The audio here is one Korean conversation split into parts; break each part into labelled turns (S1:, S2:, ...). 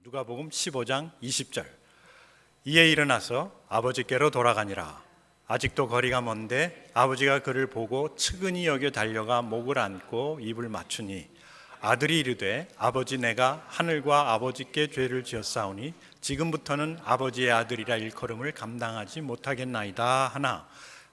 S1: 누가복음 15장 20절. 이에 일어나서 아버지께로 돌아가니라. 아직도 거리가 먼데 아버지가 그를 보고 측은히 여겨 달려가 목을 안고 입을 맞추니 아들이 이르되 아버지 내가 하늘과 아버지께 죄를 지었사오니 지금부터는 아버지의 아들이라 일컬음을 감당하지 못하겠나이다 하나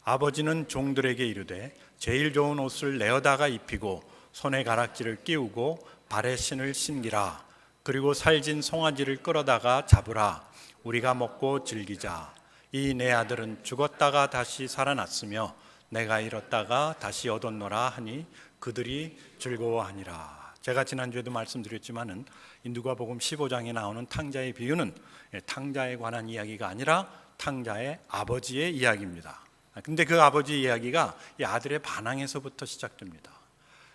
S1: 아버지는 종들에게 이르되 제일 좋은 옷을 내어다가 입히고 손에 가락지를 끼우고 발에 신을 신기라. 그리고 살진 송아지를 끌어다가 잡으라. 우리가 먹고 즐기자. 이 내 아들은 죽었다가 다시 살아났으며 내가 잃었다가 다시 얻었노라 하니 그들이 즐거워하니라. 제가 지난주에도 말씀드렸지만은 이 누가복음 15장에 나오는 탕자의 비유는 탕자에 관한 이야기가 아니라 탕자의 아버지의 이야기입니다. 근데 그 아버지 이야기가 이 아들의 반항에서부터 시작됩니다.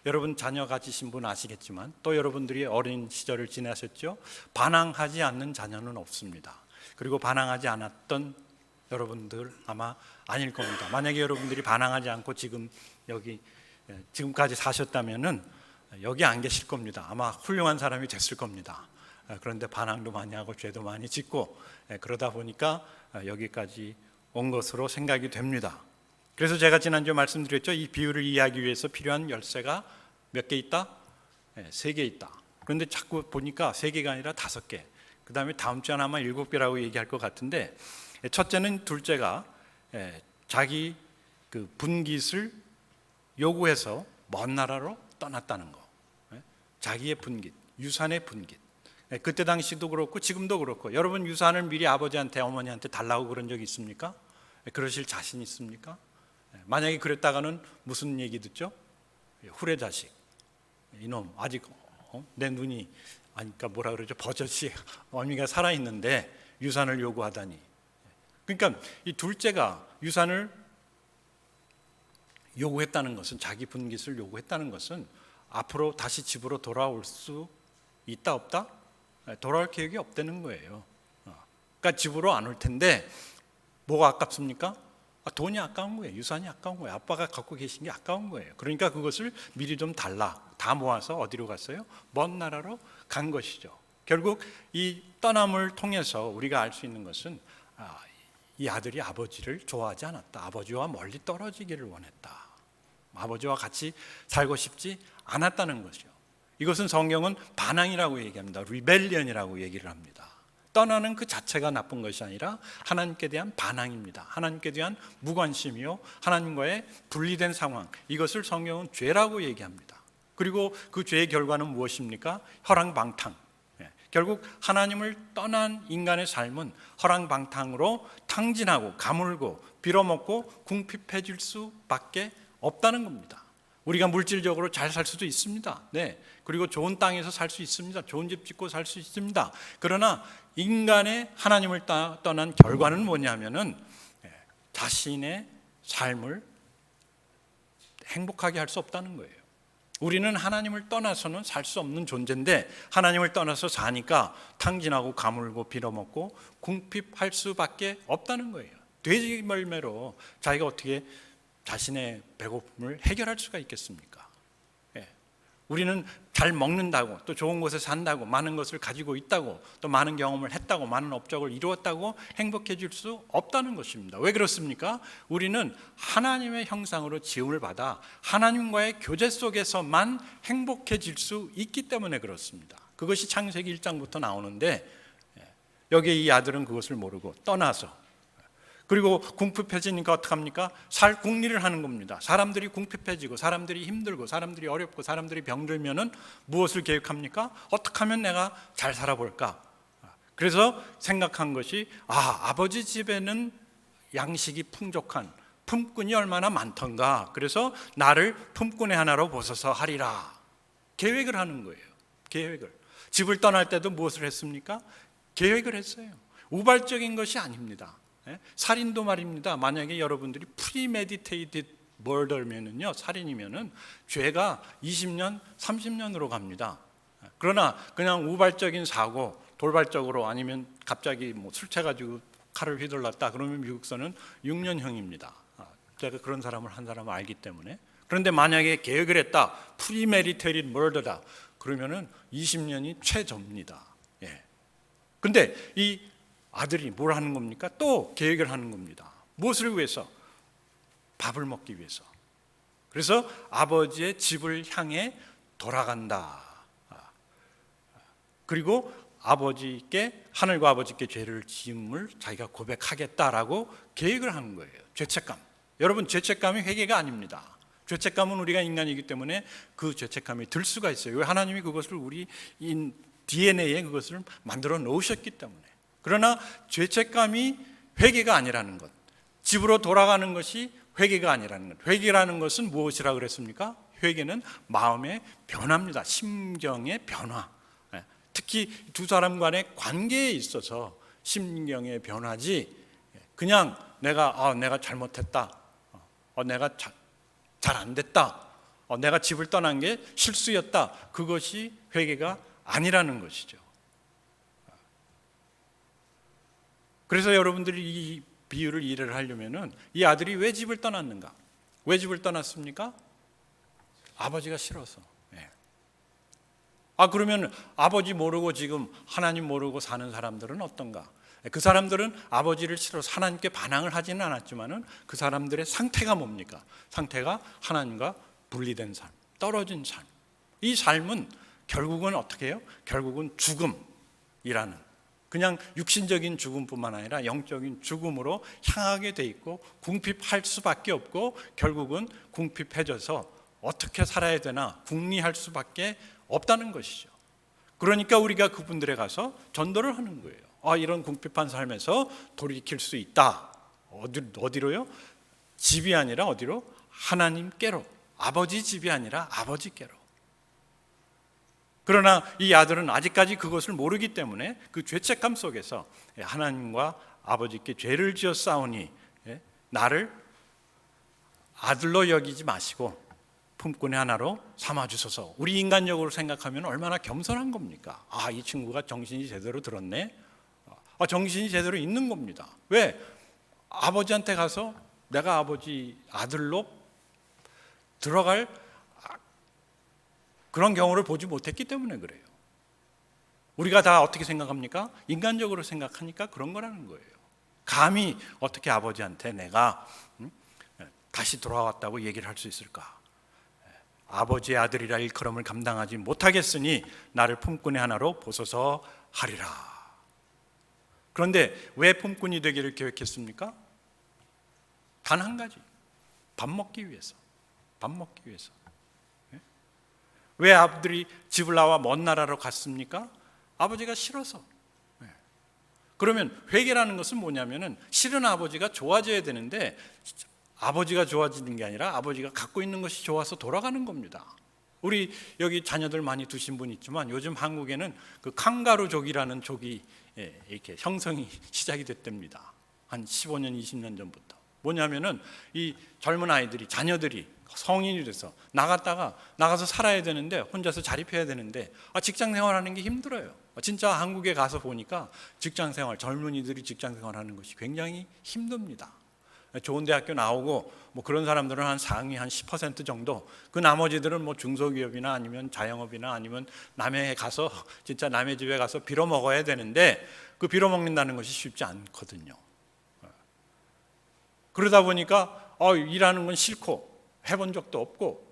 S1: 여러분 자녀 가지신 분 아시겠지만 또 여러분들이 어린 시절을 지나셨죠? 반항하지 않는 자녀는 없습니다. 그리고 반항하지 않았던 여러분들 아마 아닐 겁니다. 만약에 여러분들이 반항하지 않고 지금까지 사셨다면은 여기 안 계실 겁니다. 아마 훌륭한 사람이 됐을 겁니다. 그런데 반항도 많이 하고 죄도 많이 짓고 그러다 보니까 여기까지 온 것으로 생각이 됩니다. 그래서 제가 지난주에 말씀드렸죠. 이 비유를 이해하기 위해서 필요한 열쇠가 몇 개 있다? 3개 있다. 그런데 자꾸 보니까 3개가 아니라 5개. 그 다음에 다음 주에는 아마 7개라고 얘기할 것 같은데, 첫째는 둘째가 자기 그 분깃을 요구해서 먼 나라로 떠났다는 거. 자기의 분깃, 유산의 분깃. 그때 당시도 그렇고 지금도 그렇고 여러분 유산을 미리 아버지한테 어머니한테 달라고 그런 적이 있습니까? 그러실 자신 있습니까? 만약에 그랬다가는 무슨 얘기 듣죠? 후레자식, 이놈 아직 내 눈이 아니까 뭐라 그러죠? 버젓이 어미가 살아있는데 유산을 요구하다니. 그러니까 이 둘째가 유산을 요구했다는 것은, 자기 분깃을 요구했다는 것은 앞으로 다시 집으로 돌아올 수 있다 없다? 돌아올 계획이 없다는 거예요. 그러니까 집으로 안 올 텐데 뭐가 아깝습니까? 돈이 아까운 거예요. 유산이 아까운 거예요. 아빠가 갖고 계신 게 아까운 거예요. 그러니까 그것을 미리 좀 달라. 다 모아서 어디로 갔어요? 먼 나라로 간 것이죠. 결국 이 떠남을 통해서 우리가 알 수 있는 것은 이 아들이 아버지를 좋아하지 않았다. 아버지와 멀리 떨어지기를 원했다. 아버지와 같이 살고 싶지 않았다는 것이죠. 이것은 성경은 반항이라고 얘기합니다. 리벨리언이라고 얘기를 합니다. 떠나는 그 자체가 나쁜 것이 아니라 하나님께 대한 반항입니다. 하나님께 대한 무관심이요, 하나님과의 분리된 상황, 이것을 성경은 죄라고 얘기합니다. 그리고 그 죄의 결과는 무엇입니까? 허랑방탕. 결국 하나님을 떠난 인간의 삶은 허랑방탕으로 탕진하고 가물고 빌어먹고 궁핍해질 수밖에 없다는 겁니다. 우리가 물질적으로 잘 살 수도 있습니다. 네. 그리고 좋은 땅에서 살 수 있습니다. 좋은 집 짓고 살 수 있습니다. 그러나 인간의 하나님을 떠난 결과는 뭐냐면은 자신의 삶을 행복하게 할 수 없다는 거예요. 우리는 하나님을 떠나서는 살 수 없는 존재인데 하나님을 떠나서 사니까 탕진하고 가물고 빌어먹고 궁핍할 수밖에 없다는 거예요. 돼지 멀매로 자기가 어떻게 자신의 배고픔을 해결할 수가 있겠습니까? 우리는 잘 먹는다고, 또 좋은 곳에 산다고, 많은 것을 가지고 있다고, 또 많은 경험을 했다고, 많은 업적을 이루었다고 행복해질 수 없다는 것입니다. 왜 그렇습니까? 우리는 하나님의 형상으로 지음을 받아 하나님과의 교제 속에서만 행복해질 수 있기 때문에 그렇습니다. 그것이 창세기 1장부터 나오는데 여기에 이 아들은 그것을 모르고 떠나서, 그리고 궁핍해지니까 어떡합니까? 살 궁리를 하는 겁니다. 사람들이 궁핍해지고 사람들이 힘들고 사람들이 어렵고 사람들이 병들면은 무엇을 계획합니까? 어떻게 하면 내가 잘 살아볼까? 그래서 생각한 것이 아버지 집에는 양식이 풍족한 품꾼이 얼마나 많던가. 그래서 나를 품꾼의 하나로 보소서 하리라. 계획을 하는 거예요. 계획을. 집을 떠날 때도 무엇을 했습니까? 계획을 했어요. 우발적인 것이 아닙니다. 살인도 말입니다. 만약에 여러분들이 premeditated murder면은요, 살인이면은 죄가 20년, 30년으로 갑니다. 그러나 그냥 우발적인 사고, 돌발적으로 아니면 갑자기 술 취해가지고 칼을 휘둘렀다 그러면 미국서는 6년형입니다. 제가 그런 사람을 한 사람을 알기 때문에. 그런데 만약에 계획을 했다, premeditated murder다 그러면은 20년이 최저입니다. 근데 이 아들이 뭘 하는 겁니까? 또 계획을 하는 겁니다. 무엇을 위해서? 밥을 먹기 위해서. 그래서 아버지의 집을 향해 돌아간다. 그리고 아버지께, 하늘과 아버지께 죄를 지음을 자기가 고백하겠다라고 계획을 하는 거예요. 죄책감. 여러분, 죄책감이 회개가 아닙니다. 죄책감은 우리가 인간이기 때문에 그 죄책감이 들 수가 있어요. 왜? 하나님이 그것을 우리 DNA에 그것을 만들어 놓으셨기 때문에. 그러나 죄책감이 회개가 아니라는 것, 집으로 돌아가는 것이 회개가 아니라는 것. 회개라는 것은 무엇이라 그랬습니까? 회개는 마음의 변화입니다. 심경의 변화. 특히 두 사람 간의 관계에 있어서 심경의 변화지, 그냥 내가 잘못했다, 내가 잘 안 됐다, 내가 집을 떠난 게 실수였다, 그것이 회개가 아니라는 것이죠. 그래서 여러분들이 이 비유를 이해를 하려면은, 이 아들이 왜 집을 떠났는가? 왜 집을 떠났습니까? 아버지가 싫어서. 그러면 아버지 모르고 지금 하나님 모르고 사는 사람들은 어떤가? 그 사람들은 아버지를 싫어서 하나님께 반항을 하지는 않았지만은 그 사람들의 상태가 뭡니까? 상태가 하나님과 분리된 삶, 떨어진 삶. 이 삶은 결국은 어떻게 해요? 결국은 죽음이라는, 그냥 육신적인 죽음뿐만 아니라 영적인 죽음으로 향하게 돼 있고 궁핍할 수밖에 없고 결국은 궁핍해져서 어떻게 살아야 되나 궁리할 수밖에 없다는 것이죠. 그러니까 우리가 그분들에 가서 전도를 하는 거예요. 이런 궁핍한 삶에서 돌이킬 수 있다. 어디로요? 집이 아니라 어디로? 하나님께로. 아버지 집이 아니라 아버지께로. 그러나 이 아들은 아직까지 그것을 모르기 때문에 그 죄책감 속에서 하나님과 아버지께 죄를 지어 싸우니 나를 아들로 여기지 마시고 품꾼의 하나로 삼아주소서. 우리 인간적으로 생각하면 얼마나 겸손한 겁니까? 이 친구가 정신이 제대로 들었네. 정신이 제대로 있는 겁니다. 왜? 아버지한테 가서 내가 아버지 아들로 들어갈 그런 경우를 보지 못했기 때문에 그래요. 우리가 다 어떻게 생각합니까? 인간적으로 생각하니까 그런 거라는 거예요. 감히 어떻게 아버지한테 내가 다시 돌아왔다고 얘기를 할 수 있을까? 아버지의 아들이라 일컬음을 감당하지 못하겠으니 나를 품꾼의 하나로 보소서 하리라. 그런데 왜 품꾼이 되기를 계획했습니까? 단 한 가지, 밥 먹기 위해서. 밥 먹기 위해서. 왜 아들이 집을 나와 먼 나라로 갔습니까? 아버지가 싫어서. 그러면 회개라는 것은 뭐냐면은 싫은 아버지가 좋아져야 되는데 아버지가 좋아지는 게 아니라 아버지가 갖고 있는 것이 좋아서 돌아가는 겁니다. 우리 여기 자녀들 많이 두신 분 있지만 요즘 한국에는 그 칸가루족이라는 족이 이렇게 형성이 시작이 됐답니다. 한 15년, 20년 전부터. 뭐냐면은 이 젊은 아이들이, 자녀들이 성인이 돼서 나가서 살아야 되는데, 혼자서 자립해야 되는데 직장 생활하는 게 힘들어요. 진짜 한국에 가서 보니까 직장 생활, 젊은이들이 직장 생활하는 것이 굉장히 힘듭니다. 좋은 대학교 나오고 뭐 그런 사람들은 한 상위 한 10% 정도, 그 나머지들은 뭐 중소기업이나 아니면 자영업이나 아니면 남의 가서 진짜 남의 집에 가서 빌어 먹어야 되는데 그 빌어 먹는다는 것이 쉽지 않거든요. 그러다 보니까 일하는 건 싫고 해본 적도 없고,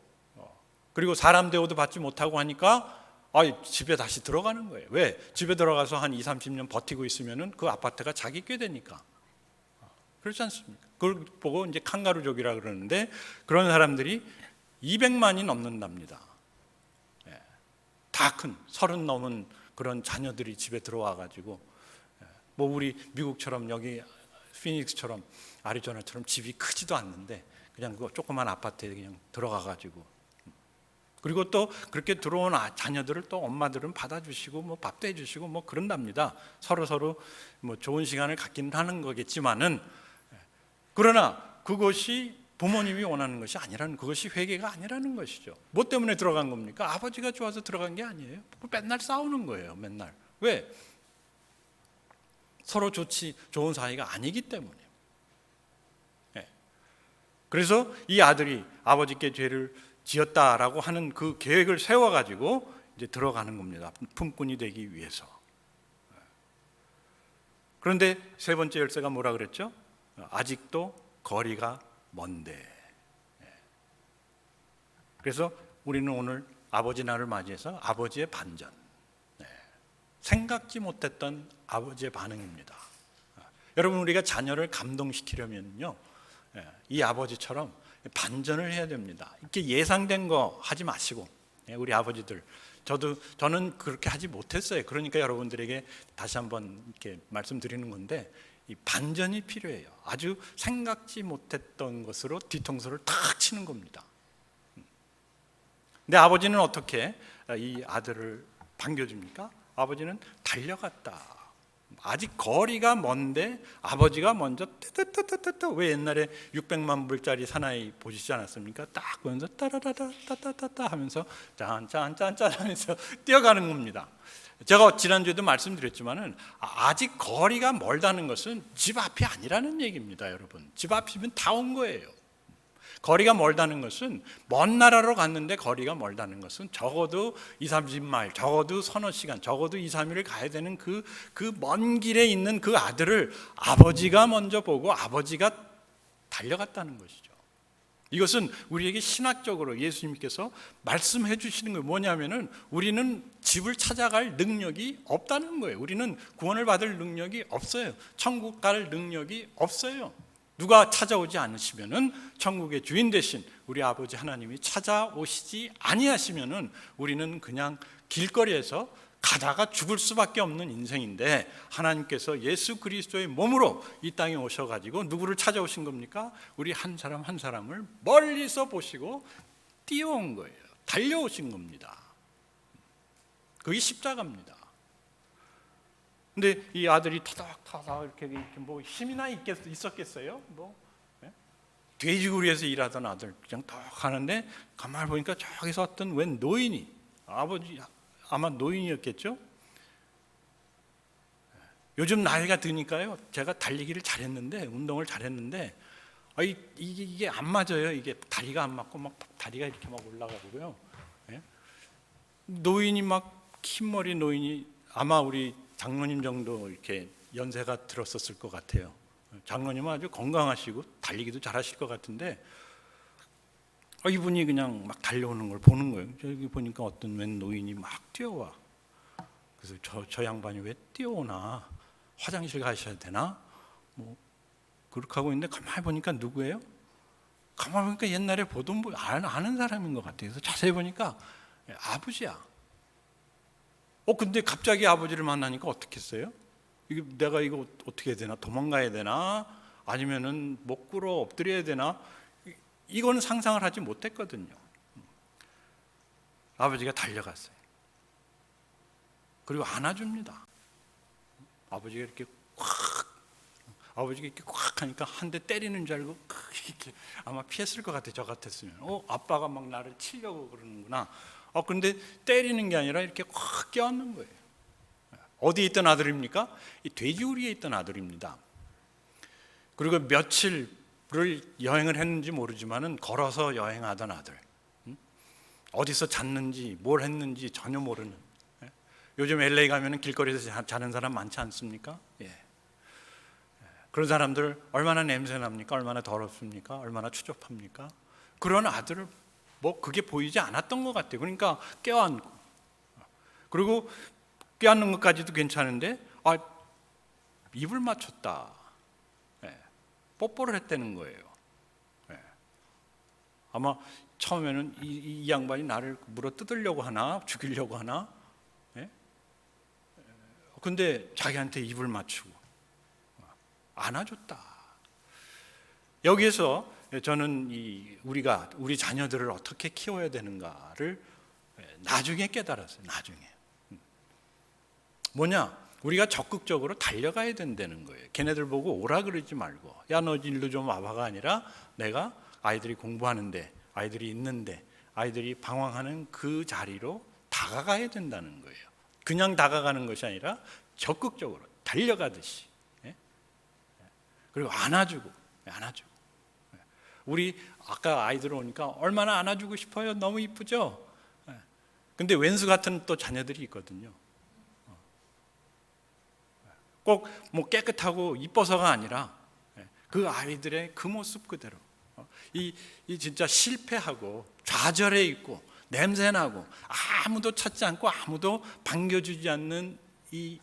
S1: 그리고 사람 대우도 받지 못하고 하니까 집에 다시 들어가는 거예요. 왜? 집에 들어가서 한 20, 30년 버티고 있으면은 그 아파트가 자기 게 되니까. 그렇지 않습니까? 그걸 보고 이제 칸가루족이라 그러는데, 그런 사람들이 200만이 넘는답니다. 다 큰 30 넘은 그런 자녀들이 집에 들어와 가지고, 뭐 우리 미국처럼 여기 피닉스처럼 아리조나처럼 집이 크지도 않는데 그냥 그 조그만 아파트에 그냥 들어가 가지고, 그리고 또 그렇게 들어온 자녀들을 또 엄마들은 받아주시고 뭐 밥도 해주시고 뭐 그런답니다. 서로 뭐 좋은 시간을 갖긴 하는 거겠지만은, 그러나 그것이 부모님이 원하는 것이 아니라는, 그것이 회개가 아니라는 것이죠. 뭐 때문에 들어간 겁니까? 아버지가 좋아서 들어간 게 아니에요. 맨날 싸우는 거예요. 맨날. 왜? 서로 좋은 사이가 아니기 때문에. 그래서 이 아들이 아버지께 죄를 지었다라고 하는 그 계획을 세워가지고 이제 들어가는 겁니다. 품꾼이 되기 위해서. 그런데 세 번째 열쇠가 뭐라 그랬죠? 아직도 거리가 먼데. 그래서 우리는 오늘 아버지 날을 맞이해서 아버지의 반전, 생각지 못했던 아버지의 반응입니다. 여러분, 우리가 자녀를 감동시키려면요, 이 아버지처럼 반전을 해야 됩니다. 이렇게 예상된 거 하지 마시고, 우리 아버지들, 저는 그렇게 하지 못했어요. 그러니까 여러분들에게 다시 한번 이렇게 말씀드리는 건데, 이 반전이 필요해요. 아주 생각지 못했던 것으로 뒤통수를 탁 치는 겁니다. 근데 아버지는 어떻게 이 아들을 반겨줍니까? 아버지는 달려갔다. 아직 거리가 먼데 아버지가 먼저 뜨뜨뜨뜨뜨, 왜 옛날에 600만 불짜리 사나이 보시지 않았습니까? 딱 보면서 따라라라따따따 하면서 짠짠짠짠 하면서 뛰어가는 겁니다. 제가 지난주에도 말씀드렸지만은 아직 거리가 멀다는 것은 집 앞이 아니라는 얘기입니다, 여러분. 집 앞이면 다 온 거예요. 거리가 멀다는 것은 먼 나라로 갔는데 거리가 멀다는 것은 적어도 2, 30마일, 적어도 서너 시간, 적어도 2, 3일을 가야 되는 그 먼 길에 있는 그 아들을 아버지가 먼저 보고 아버지가 달려갔다는 것이죠. 이것은 우리에게 신학적으로 예수님께서 말씀해 주시는 거예요. 뭐냐면은 우리는 집을 찾아갈 능력이 없다는 거예요. 우리는 구원을 받을 능력이 없어요. 천국 갈 능력이 없어요. 누가 찾아오지 않으시면은 천국의 주인 되신 우리 아버지 하나님이 찾아오시지 아니하시면은 우리는 그냥 길거리에서 가다가 죽을 수밖에 없는 인생인데, 하나님께서 예수 그리스도의 몸으로 이 땅에 오셔가지고 누구를 찾아오신 겁니까? 우리 한 사람 한 사람을 멀리서 보시고 뛰어온 거예요. 달려오신 겁니다. 그게 십자가입니다. 근데 이 아들이 터덕터덕 이렇게 뭐 힘이나 있었겠어요? 돼지구리에서 일하던 아들 그냥 턱 하는데 가만히 보니까 저기서 어떤 웬 노인이, 아버지 아마 노인이었겠죠? 요즘 나이가 드니까요, 제가 달리기를 잘했는데, 운동을 잘했는데 이게 안 맞아요. 이게 다리가 안 맞고 막 다리가 이렇게 막 올라가고요. 노인이 막 흰머리 노인이 아마 우리 장로님 정도 이렇게 연세가 들었었을 것 같아요. 장로님은 아주 건강하시고 달리기도 잘하실 것 같은데 이분이 그냥 막 달려오는 걸 보는 거예요. 저기 보니까 어떤 웬 노인이 막 뛰어와. 그래서 저 양반이 왜 뛰어오나? 화장실 가셔야 되나? 뭐 그렇게 하고 있는데 가만히 보니까 누구예요? 가만히 보니까 옛날에 보던 아는 사람인 것 같아요. 그래서 자세히 보니까 아버지야. 근데 갑자기 아버지를 만나니까 어떻겠어요? 내가 이거 어떻게 해야 되나? 도망가야 되나? 아니면은 목 꿇어 엎드려야 되나? 이건 상상을 하지 못했거든요. 아버지가 달려갔어요. 그리고 안아줍니다. 아버지가 이렇게 콱 하니까 한 대 때리는 줄 알고 이렇게 아마 피했을 것 같아요. 저 같았으면. 아빠가 막 나를 치려고 그러는구나. 그런데 때리는 게 아니라 이렇게 확 껴안는 거예요. 어디에 있던 아들입니까? 이 돼지우리에 있던 아들입니다. 그리고 며칠을 여행을 했는지 모르지만은 걸어서 여행하던 아들. 어디서 잤는지 뭘 했는지 전혀 모르는. 요즘 LA 가면은 길거리에서 자는 사람 많지 않습니까? 그런 사람들 얼마나 냄새 납니까? 얼마나 더럽습니까? 얼마나 추접합니까? 그런 아들을 그게 보이지 않았던 것 같아요. 그러니까 껴안고, 그리고 껴안는 것까지도 괜찮은데 입을 맞췄다. 뽀뽀를 했다는 거예요. 아마 처음에는 이 양반이 나를 물어 뜯으려고 하나, 죽이려고 하나. 근데 자기한테 입을 맞추고 안아줬다. 여기에서 저는 우리 자녀들을 어떻게 키워야 되는가를 나중에 깨달았어요. 나중에 뭐냐? 우리가 적극적으로 달려가야 된다는 거예요. 걔네들 보고 오라 그러지 말고, 야 너 일로 좀 와봐가 아니라, 내가 아이들이 공부하는데, 아이들이 있는데, 아이들이 방황하는 그 자리로 다가가야 된다는 거예요. 그냥 다가가는 것이 아니라 적극적으로 달려가듯이. 그리고 안아주고. 우리 아까 아이들 오니까 얼마나 안아주고 싶어요. 너무 이쁘죠? 근데 왼수 같은 또 자녀들이 있거든요. 꼭 뭐 깨끗하고 이뻐서가 아니라 그 아이들의 그 모습 그대로 이 진짜 실패하고 좌절해 있고 냄새나고 아무도 찾지 않고 아무도 반겨주지 않는 이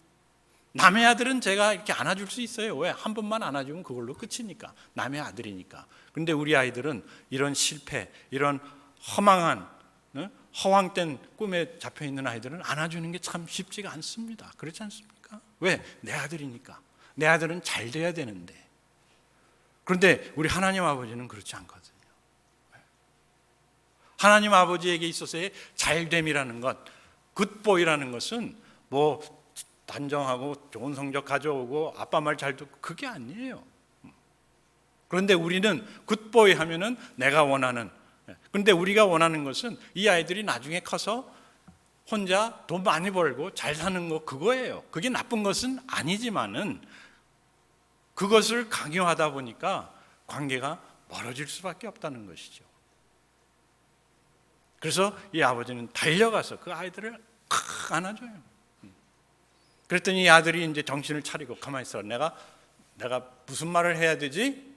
S1: 남의 아들은 제가 이렇게 안아줄 수 있어요. 왜? 한 번만 안아주면 그걸로 끝이니까. 남의 아들이니까. 그런데 우리 아이들은 이런 실패, 이런 허망한 허황된 꿈에 잡혀있는 아이들은 안아주는 게 참 쉽지가 않습니다. 그렇지 않습니까? 왜? 내 아들이니까. 내 아들은 잘 돼야 되는데. 그런데 우리 하나님 아버지는 그렇지 않거든요. 하나님 아버지에게 있어서의 잘됨이라는 것, 굿보이라는 것은 뭐 단정하고 좋은 성적 가져오고 아빠 말 잘 듣고 그게 아니에요. 그런데 우리는 굿보이 하면은 내가 원하는, 그런데 우리가 원하는 것은 이 아이들이 나중에 커서 혼자 돈 많이 벌고 잘 사는 거 그거예요. 그게 나쁜 것은 아니지만은 그것을 강요하다 보니까 관계가 멀어질 수밖에 없다는 것이죠. 그래서 이 아버지는 달려가서 그 아이들을 안아줘요. 그랬더니 이 아들이 이제 정신을 차리고 가만히 있어. 내가 무슨 말을 해야 되지?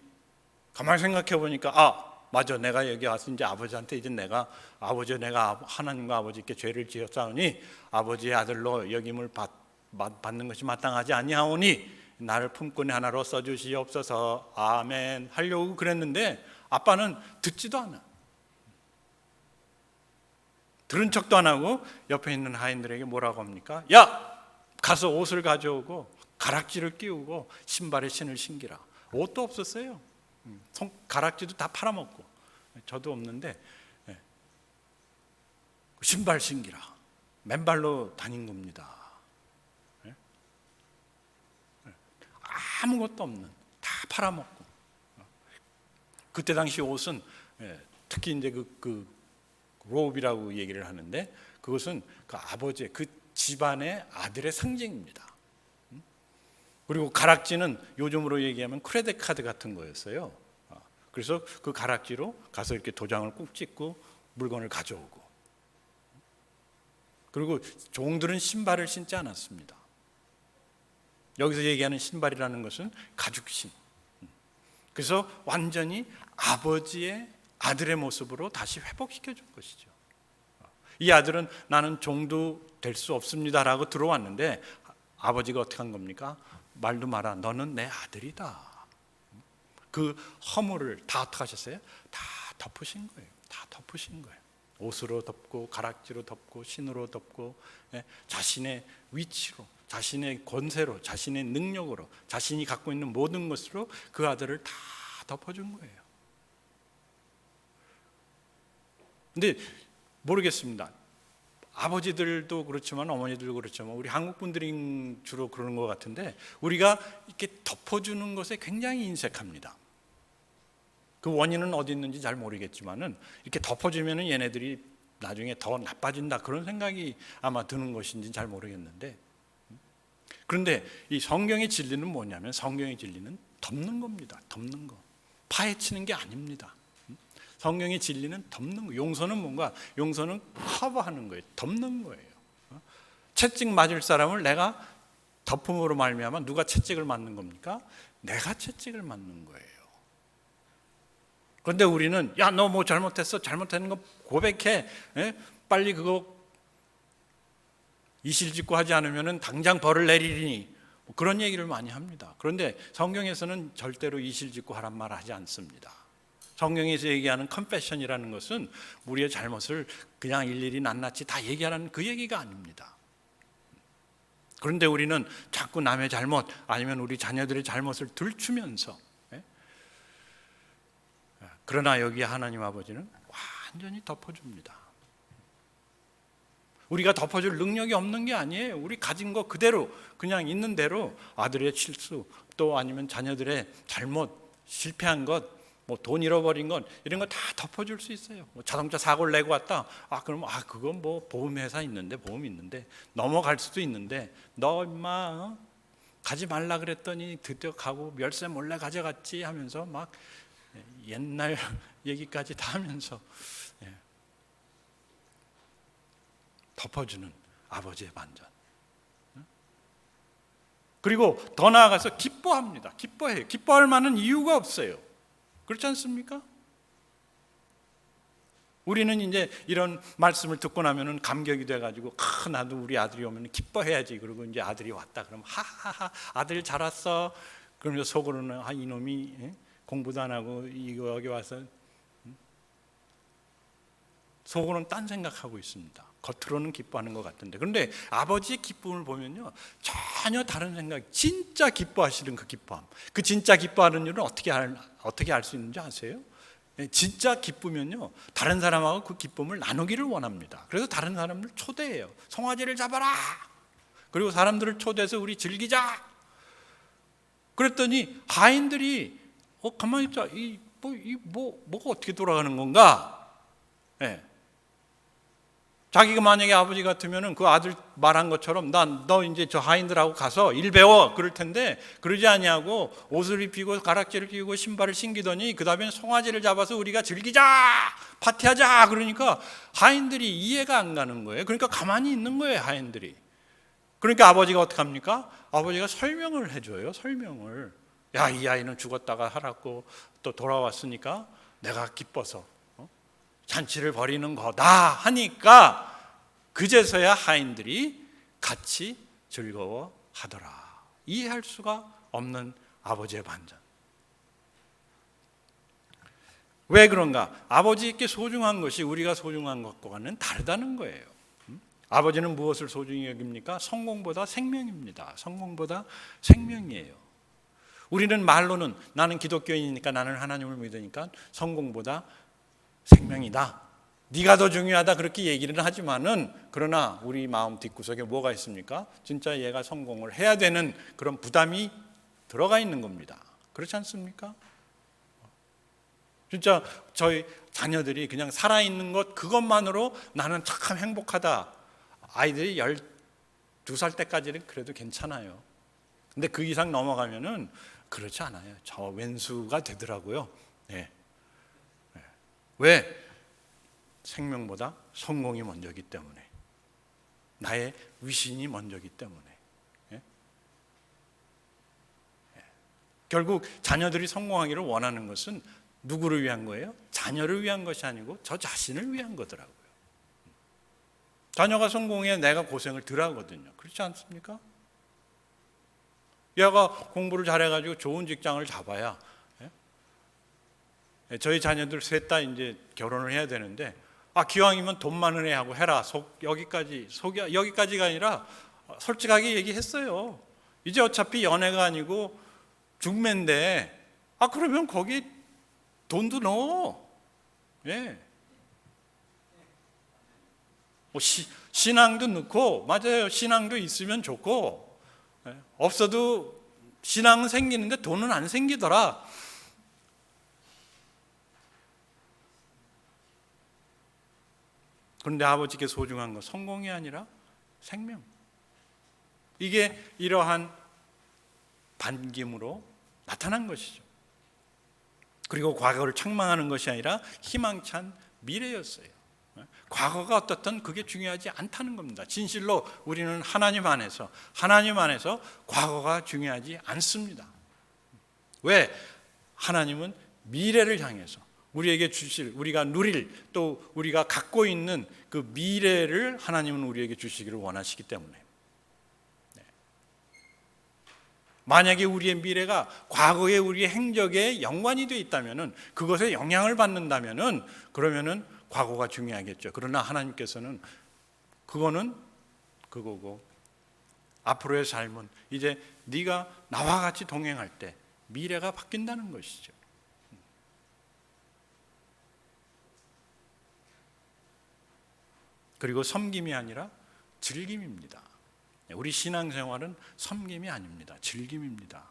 S1: 가만히 생각해 보니까 맞아. 내가 여기 와서 이제 아버지한테 이제 내가 하나님과 아버지께 죄를 지었사오니 아버지의 아들로 여김을 받는 것이 마땅하지 아니하오니 나를 품꾼의 하나로 써주시옵소서. 아멘 하려고 그랬는데 아빠는 듣지도 않아. 들은 척도 안 하고 옆에 있는 하인들에게 뭐라고 합니까? 야! 가서 옷을 가져오고 가락지를 끼우고 신발에 신을 신기라. 옷도 없었어요. 가락지도 다 팔아먹고 저도 없는데 신발 신기라. 맨발로 다닌 겁니다. 아무것도 없는, 다 팔아먹고. 그때 당시 옷은 특히 이제 그 로브라고 얘기를 하는데 그것은 그 아버지의 그 집안의 아들의 상징입니다. 그리고 가락지는 요즘으로 얘기하면 크레딧 카드 같은 거였어요. 그래서 그 가락지로 가서 이렇게 도장을 꾹 찍고 물건을 가져오고. 그리고 종들은 신발을 신지 않았습니다. 여기서 얘기하는 신발이라는 것은 가죽신. 그래서 완전히 아버지의 아들의 모습으로 다시 회복시켜 준 것이죠. 이 아들은 나는 종도 될 수 없습니다라고 들어왔는데 아버지가 어떻게 한 겁니까? 말도 마라. 너는 내 아들이다. 그 허물을 다 어떻게 하셨어요? 다 덮으신 거예요. 다 덮으신 거예요. 옷으로 덮고 가락지로 덮고 신으로 덮고 자신의 위치로 자신의 권세로 자신의 능력으로 자신이 갖고 있는 모든 것으로 그 아들을 다 덮어준 거예요. 근데 모르겠습니다. 아버지들도 그렇지만 어머니들도 그렇지만 우리 한국 분들이 주로 그러는 것 같은데 우리가 이렇게 덮어주는 것에 굉장히 인색합니다. 그 원인은 어디 있는지 잘 모르겠지만은 이렇게 덮어주면은 얘네들이 나중에 더 나빠진다 그런 생각이 아마 드는 것인지 잘 모르겠는데 그런데 이 성경의 진리는 뭐냐면 성경의 진리는 덮는 겁니다. 덮는 거. 파헤치는 게 아닙니다. 성경의 진리는 덮는 거. 용서는 뭔가? 용서는 커버하는 거예요. 덮는 거예요. 채찍 맞을 사람을 내가 덮음으로 말미암아 누가 채찍을 맞는 겁니까? 내가 채찍을 맞는 거예요. 그런데 우리는 야, 너 뭐 잘못했어? 잘못하는 거 고백해. 빨리 그거 이실직고 하지 않으면 당장 벌을 내리리니 그런 얘기를 많이 합니다. 그런데 성경에서는 절대로 이실직고 하란 말 하지 않습니다. 성경에서 얘기하는 컨페션이라는 것은 우리의 잘못을 그냥 일일이 낱낱이 다 얘기하라는 그 얘기가 아닙니다. 그런데 우리는 자꾸 남의 잘못 아니면 우리 자녀들의 잘못을 들추면서 그러나 여기 하나님 아버지는 완전히 덮어줍니다. 우리가 덮어줄 능력이 없는 게 아니에요. 우리 가진 거 그대로 그냥 있는 대로 아들의 실수 또 아니면 자녀들의 잘못 실패한 것 뭐 돈 잃어버린 것 이런 거 다 덮어줄 수 있어요. 뭐 자동차 사고를 내고 왔다. 그럼 그건 뭐 보험회사 있는데 보험 있는데 넘어갈 수도 있는데 너 임마 가지 말라 그랬더니 드디어 가고 열쇠 몰래 가져갔지 하면서 막 옛날 얘기까지 다 하면서 덮어주는 아버지의 반전. 그리고 더 나아가서 기뻐합니다. 기뻐해요. 기뻐할 만한 이유가 없어요. 그렇지 않습니까? 우리는 이제 이런 말씀을 듣고 나면은 감격이 돼가지고 나도 우리 아들이 오면 기뻐해야지. 그리고 이제 아들이 왔다 그러면 하하하 아들 잘 왔어. 그러면서 속으로는 이놈이 공부도 안 하고 이거 여기 와서 속으로는 딴 생각하고 있습니다. 겉으로는 기뻐하는 것 같은데, 그런데 아버지의 기쁨을 보면요 전혀 다른 생각. 진짜 기뻐하시는 그 기뻐함, 그 진짜 기뻐하는 일은 어떻게 알 수 있는지 아세요? 진짜 기쁘면요 다른 사람하고 그 기쁨을 나누기를 원합니다. 그래서 다른 사람들 초대해요. 송아지를 잡아라. 그리고 사람들을 초대해서 우리 즐기자. 그랬더니 하인들이 가만히 있자. 뭐가 어떻게 돌아가는 건가? 예. 자기가 만약에 아버지 같으면은 그 아들 말한 것처럼 너 이제 저 하인들하고 가서 일 배워 그럴 텐데, 그러지 아니하고 옷을 입히고 가락지를 끼고 신발을 신기더니 그 다음에 송아지를 잡아서 우리가 즐기자 파티하자 그러니까 하인들이 이해가 안 가는 거예요. 그러니까 가만히 있는 거예요, 하인들이. 그러니까 아버지가 어떻게 합니까? 아버지가 설명을 해줘요. 설명을. 야, 이 아이는 죽었다가 살았고 또 돌아왔으니까 내가 기뻐서 잔치를 벌이는 거다 하니까 그제서야 하인들이 같이 즐거워하더라. 이해할 수가 없는 아버지의 반전. 왜 그런가? 아버지께 소중한 것이 우리가 소중한 것과는 다르다는 거예요. 아버지는 무엇을 소중히 여깁니까? 성공보다 생명입니다. 성공보다 생명이에요. 우리는 말로는 나는 기독교인이니까, 나는 하나님을 믿으니까 성공보다 생명이다, 네가 더 중요하다 그렇게 얘기를 하지만은, 그러나 우리 마음 뒷구석에 뭐가 있습니까? 진짜 얘가 성공을 해야 되는 그런 부담이 들어가 있는 겁니다. 그렇지 않습니까? 진짜 저희 자녀들이 그냥 살아있는 것 그것만으로 나는 참 행복하다. 아이들이 12살 때까지는 그래도 괜찮아요. 근데 그 이상 넘어가면은 그렇지 않아요. 저 왼수가 되더라고요. 네. 왜? 생명보다 성공이 먼저기 때문에, 나의 위신이 먼저기 때문에. 예? 예. 결국 자녀들이 성공하기를 원하는 것은 누구를 위한 거예요? 자녀를 위한 것이 아니고 저 자신을 위한 거더라고요. 자녀가 성공해야 내가 고생을 덜 하거든요. 그렇지 않습니까? 얘가 공부를 잘해가지고 좋은 직장을 잡아야, 저희 자녀들 셋 다 이제 결혼을 해야 되는데, 기왕이면 돈 많은 애하고 해라. 여기까지가 아니라 솔직하게 얘기했어요. 이제 어차피 연애가 아니고 중매인데, 그러면 거기 돈도 넣어. 예. 신앙도 넣고, 맞아요. 신앙도 있으면 좋고, 없어도 신앙은 생기는데 돈은 안 생기더라. 그런데 아버지께 소중한 건 성공이 아니라 생명. 이게 이러한 반김으로 나타난 것이죠. 그리고 과거를 책망하는 것이 아니라 희망찬 미래였어요. 과거가 어떻든 그게 중요하지 않다는 겁니다. 진실로 우리는 하나님 안에서 과거가 중요하지 않습니다. 왜? 하나님은 미래를 향해서 우리에게 주실, 우리가 누릴, 또 우리가 갖고 있는 그 미래를 하나님은 우리에게 주시기를 원하시기 때문에. 만약에 우리의 미래가 과거의 우리의 행적에 연관이 되어 있다면은, 그것에 영향을 받는다면은, 그러면은 과거가 중요하겠죠. 그러나 하나님께서는 그거는 그거고, 앞으로의 삶은 이제 네가 나와 같이 동행할 때 미래가 바뀐다는 것이죠. 그리고 섬김이 아니라 즐김입니다. 우리 신앙생활은 섬김이 아닙니다. 즐김입니다.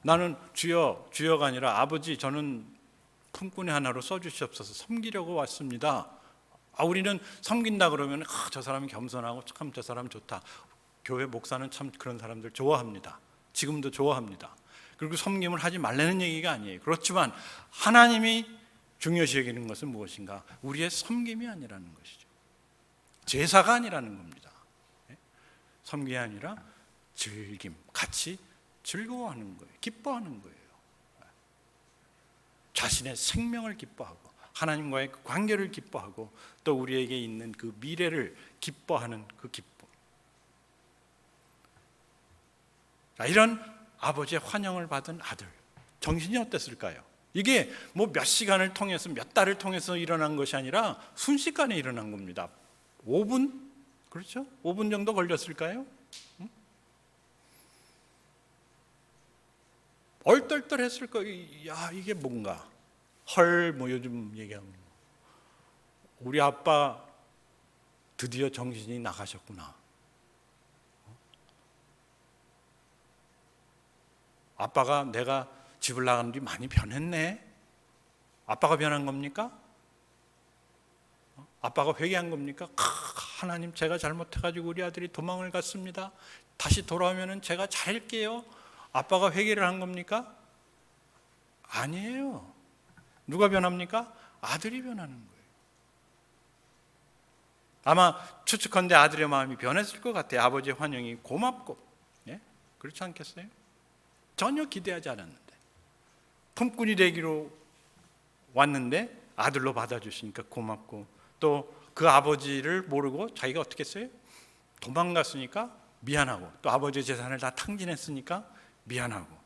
S1: 나는 주여가 아니라 아버지, 저는 품꾼의 하나로 써주시옵소서, 섬기려고 왔습니다. 우리는 섬긴다 그러면 저 사람이 겸손하고 참 저 사람 좋다. 교회 목사는 참 그런 사람들 좋아합니다. 지금도 좋아합니다. 그리고 섬김을 하지 말라는 얘기가 아니에요. 그렇지만 하나님이 중요시 여기는 것은 무엇인가? 우리의 섬김이 아니라는 것이죠. 제사가 아니라는 겁니다. 섬김이 아니라 즐김, 같이 즐거워하는 거예요. 기뻐하는 거예요. 자신의 생명을 기뻐하고 하나님과의 그 관계를 기뻐하고 또 우리에게 있는 그 미래를 기뻐하는 그 기쁨. 자, 이런 아버지의 환영을 받은 아들, 정신이 어땠을까요? 이게 뭐 몇 시간을 통해서 몇 달을 통해서 일어난 것이 아니라 순식간에 일어난 겁니다. 5분? 그렇죠? 5분 정도 걸렸을까요? 얼떨떨했을 거예요. 야, 이게 뭔가 헐, 뭐 요즘 얘기하면 우리 아빠 드디어 정신이 나가셨구나. 아빠가 내가 집을 나간 뒤 많이 변했네. 아빠가 변한 겁니까? 아빠가 회개한 겁니까? 하나님, 제가 잘못해가지고 우리 아들이 도망을 갔습니다. 다시 돌아오면 제가 잘할게요. 아빠가 회개를 한 겁니까? 아니에요. 누가 변합니까? 아들이 변하는 거예요. 아마 추측컨대 아들의 마음이 변했을 것 같아요. 아버지의 환영이 고맙고, 예? 그렇지 않겠어요? 전혀 기대하지 않았는데 품꾼이 되기로 왔는데 아들로 받아주시니까 고맙고, 또 그 아버지를 모르고 자기가 어떻게 했어요? 도망갔으니까 미안하고, 또 아버지의 재산을 다 탕진했으니까 미안하고,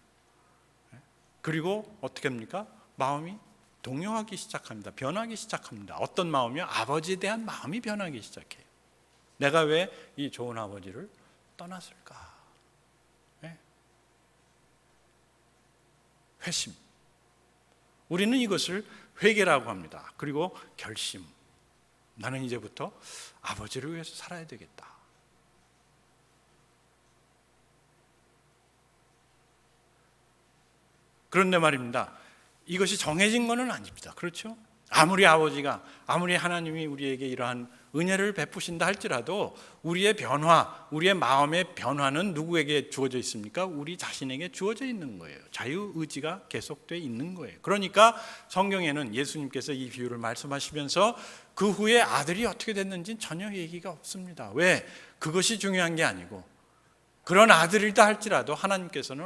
S1: 그리고 어떻게 합니까? 마음이 동요하기 시작합니다. 변하기 시작합니다. 어떤 마음이요? 아버지에 대한 마음이 변하기 시작해요. 내가 왜 이 좋은 아버지를 떠났을까? 네? 회심. 우리는 이것을 회개라고 합니다. 그리고 결심. 나는 이제부터 아버지를 위해서 살아야 되겠다. 그런데 말입니다, 이것이 정해진 것은 아닙니다. 그렇죠? 아무리 하나님이 우리에게 이러한 은혜를 베푸신다 할지라도 우리의 변화, 우리의 마음의 변화는 누구에게 주어져 있습니까? 우리 자신에게 주어져 있는 거예요. 자유의지가 계속되어 있는 거예요. 그러니까 성경에는 예수님께서 이 비유를 말씀하시면서 그 후에 아들이 어떻게 됐는지는 전혀 얘기가 없습니다. 왜? 그것이 중요한 게 아니고, 그런 아들이다 할지라도 하나님께서는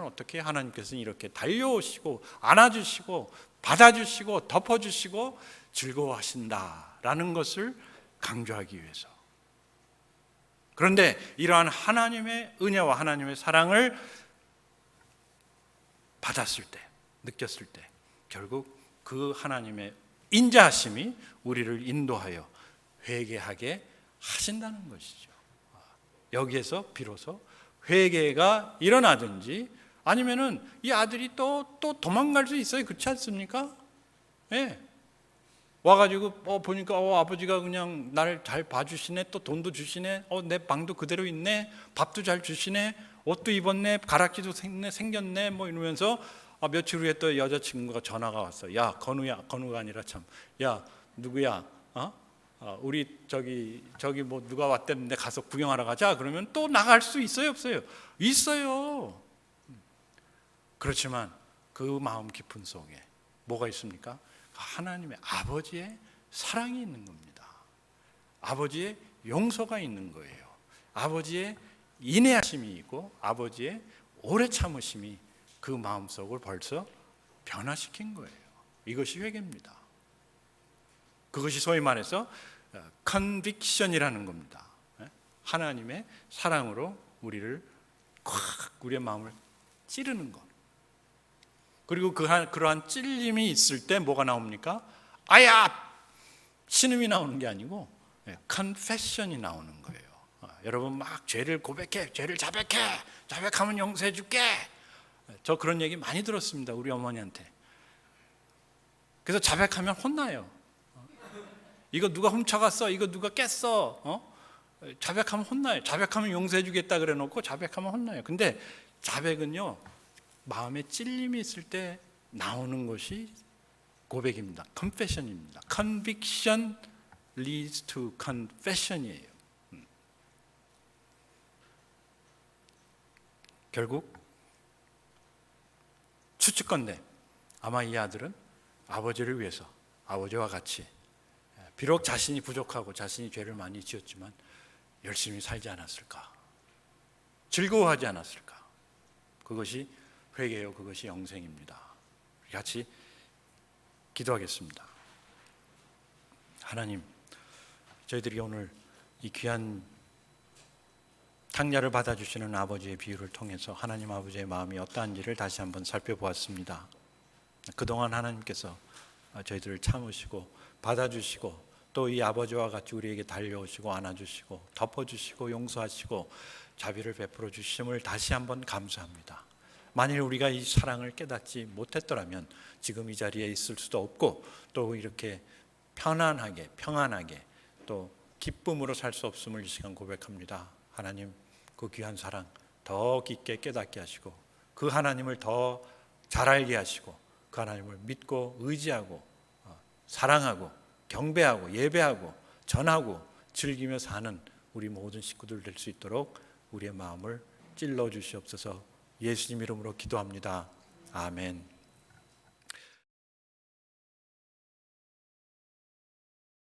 S1: 이렇게 달려오시고 안아주시고 받아주시고 덮어주시고 즐거워하신다라는 것을 강조하기 위해서. 그런데 이러한 하나님의 은혜와 하나님의 사랑을 받았을 때, 느꼈을 때 결국 그 하나님의 인자하심이 우리를 인도하여 회개하게 하신다는 것이죠. 여기에서 비로소 회개가 일어나든지 아니면은 이 아들이 또 도망갈 수 있어요. 그렇지 않습니까? 예. 와가지고 보니까 아버지가 그냥 나를 잘 봐주시네, 또 돈도 주시네, 내 방도 그대로 있네, 밥도 잘 주시네, 옷도 입었네, 가락지도 생겼네, 뭐 이러면서 며칠 후에 또 여자친구가 전화가 왔어. 야, 건우가 아니라 참, 야, 누구야? 우리 저기 뭐 누가 왔다는데 가서 구경하러 가자. 그러면 또 나갈 수 있어요, 없어요? 있어요. 그렇지만 그 마음 깊은 속에 뭐가 있습니까? 하나님의 아버지의 사랑이 있는 겁니다. 아버지의 용서가 있는 거예요. 아버지의 인내하심이 있고 아버지의 오래 참으심이 그 마음속을 벌써 변화시킨 거예요. 이것이 회개입니다. 그것이 소위 말해서 컨빅션이라는 겁니다. 하나님의 사랑으로 우리의 마음을 찌르는 것. 그리고 그러한 찔림이 있을 때 뭐가 나옵니까? 아야! 신음이 나오는 게 아니고 컨페션이 나오는 거예요. 여러분 막 죄를 고백해, 죄를 자백하면 용서해 줄게. 저 그런 얘기 많이 들었습니다, 우리 어머니한테. 그래서 자백하면 혼나요. 이거 누가 훔쳐갔어? 이거 누가 깼어? 자백하면 혼나요. 자백하면 용서해 주겠다 그래 놓고 자백하면 혼나요. 근데 자백은요, 마음에 찔림이 있을 때 나오는 것이 고백입니다. confession입니다. conviction leads to confession이에요. 결국 추측건대 아마 이 아들은 아버지를 위해서, 아버지와 같이 비록 자신이 부족하고 자신이 죄를 많이 지었지만 열심히 살지 않았을까. 즐거워하지 않았을까? 그것이 회개요, 그것이 영생입니다. 우리 같이 기도하겠습니다. 하나님, 저희들이 오늘 이 귀한 탕자를 받아주시는 아버지의 비유를 통해서 하나님 아버지의 마음이 어떠한지를 다시 한번 살펴보았습니다. 그동안 하나님께서 저희들을 참으시고 받아주시고 또 이 아버지와 같이 우리에게 달려오시고 안아주시고 덮어주시고 용서하시고 자비를 베풀어 주심을 다시 한번 감사합니다. 만일 우리가 이 사랑을 깨닫지 못했더라면 지금 이 자리에 있을 수도 없고 또 이렇게 편안하게 평안하게 또 기쁨으로 살 수 없음을 이 시간 고백합니다. 하나님, 그 귀한 사랑 더 깊게 깨닫게 하시고 그 하나님을 더 잘 알게 하시고 그 하나님을 믿고 의지하고 사랑하고 경배하고 예배하고 전하고 즐기며 사는 우리 모든 식구들 될 수 있도록 우리의 마음을 찔러 주시옵소서. 예수님 이름으로 기도합니다. 아멘.